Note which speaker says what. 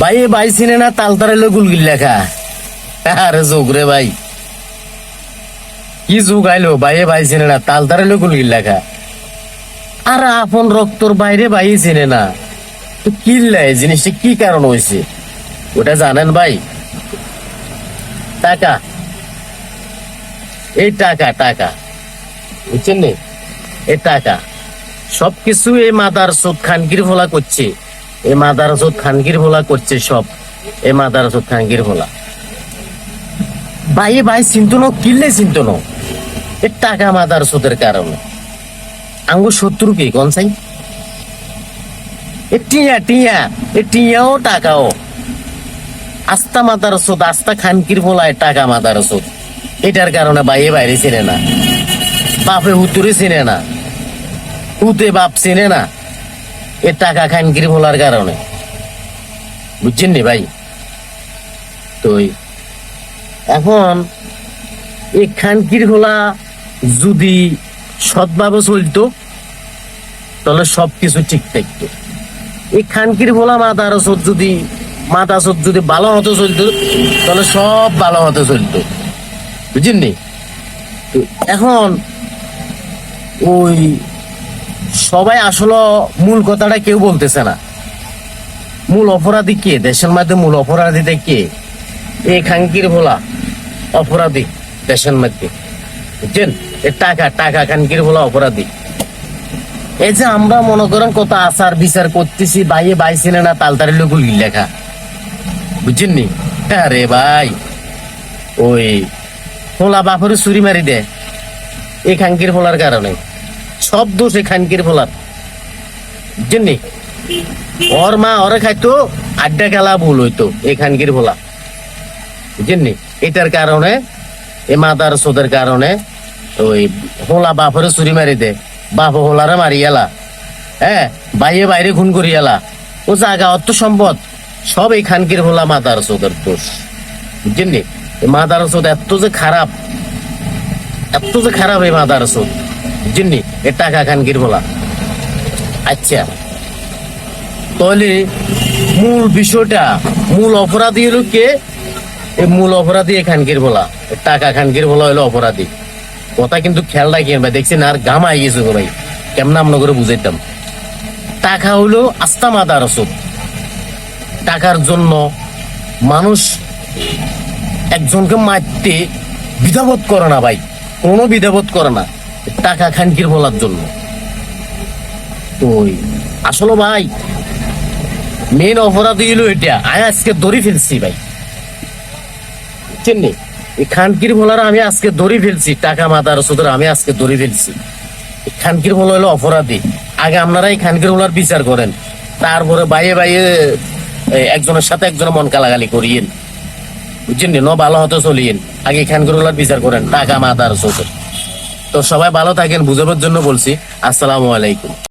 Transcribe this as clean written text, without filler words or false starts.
Speaker 1: ভাইয়ে ভাই চিনে না তালতারে গুলগিল লেখা। আরে যোগ রে ভাই, কি যুগ আইলো, ভাইয়ে ভাই চিনে না তালতারে গুলগিল লেখা। আর আপন রক্তর বাইরে ভাই চিনে না, তো কি জিনিসটা কি কারণ হয়েছে ওটা জানেন ভাই? টাকা, এই টাকা টাকা বুঝছেন নি? এই টাকা সবকিছু এই মাদার চোদ খানকির ভোলা করছে, এই মাদার চোদ খানকির ভোলা করছে সব, এই মাদার চোদ খানকির ভোলা। ভাই ভাই চিন্ত ন, কিনলে চিন্ত ন, এ টাকা মাদার চোদের কারণে। আঙ্গু শত্রু কি কোন চাই? এ টিয়া টিয়া, এ টিয়াও টাকাও। আস্তা মাদার চোদ, আস্তা খানকির ভোলায় টাকা মাদার চোদ। এটার কারণে বাইরে বাইরে চিনে না, বাপে হুতুরে চিনে না, হুতে বাপ চিনে না, এ টাকা খানকির ভোলার কারণে। বুঝছেন নি ভাই? তো এখন এই খানকির ভোলা যদি সৎভাবে চলতো তাহলে সবকিছু ঠিক থাকতো। এই খানকির ভোলা মাদার চোদ যদি, মাথা চোদ যদি ভালো মতো চলতো তাহলে সব ভালো মতো চলতো। বুঝছেন নি? এখন ওই সবাই আসলে মূল কথাটা কেউ বলতেছে না। মূল অপরাধী কে দেশের মধ্যে? মূল অপরাধীটা কে? এই খানকির ভোলা অপরাধী দেশের মধ্যে। বুঝছেন? এই টাকা টাকা খানকির ভোলা অপরাধী। এই যে আমরা মনে করেন কত আচার বিচার করতেছি, বাইয়ে বাই চিনে না তালতারি লোক লেখা। বুঝছেন নি? আরে ভাই, ওই ফোলা বাপরে চুরি মারি দেয় এই খানকির ফোলার কারণে। সব দোষ এই খানকির ফোলার। বুঝছেন নি? ওর মা ওরে খাইতো, আড্ডা খেলা ভুল হইতো এই খানকির ফোলা। বুঝছেন নি? এটার কারণে, এ মাদার সোদের কারণে ওই হোলা বাপরে চুরি মারি দেয়, বাপ হোলারে মারি এলা, হ্যাঁ বাইরে বাইরে খুন করি এলা, ও জায়গা অর্থ সম্পদ সব এই খানকির হোলা মাদার সোদের দোষ। বুঝছেন নি? মাদার চোদ এত যে খারাপ, এত যে খারাপ এই মাদার চোদ। বুঝছেন নি? এ টাকা খানকির বলা। আচ্ছা, তাহলে মূল বিষয়টা, মূল অপরাধী হলো কে? এই মূল অপরাধী এই খানকির বলা, টাকা খানকির বলা হলো অপরাধী। কথা কিন্তু খেয়াল রাখেন ভাই, দেখছেন আর গাম আই গেছে ভাই, কেমন আমরা করে বুঝাইতাম। টাকা হলো আস্তা মাদার চোদ। টাকার জন্য মানুষ একজনকে মারতে বিধাবোধ করে না ভাই, কোনো বিধাবোধ করে না টাকা খানকির বলার জন্য। তো আসলে ভাই মেন অপরাধী হলো এটা, আমি আজকে ধরে ফেলছি ভাই। বুঝছেন নি? এই খানকির ভোলার আমি আজকে ধরে ফেলছি, টাকা মাদার সুতরাং আমি আজকে ধরে ফেলছি। খানকির ভোলা হলো অপরাধী। আগে আপনারা এই খানকির ভোলার বিচার করেন, তারপরে বাইয়ে বাইয়ে একজনের সাথে একজনের মন কালাগালি করিয়েন। বুঝছেন নি? ভালো হতে চলিয়েন, আগে খানকির বিচার করেন টাকা মাদার চোখে। তো সবাই ভালো থাকেন, বুঝাবার জন্য বলছি। আসসালামু আলাইকুম।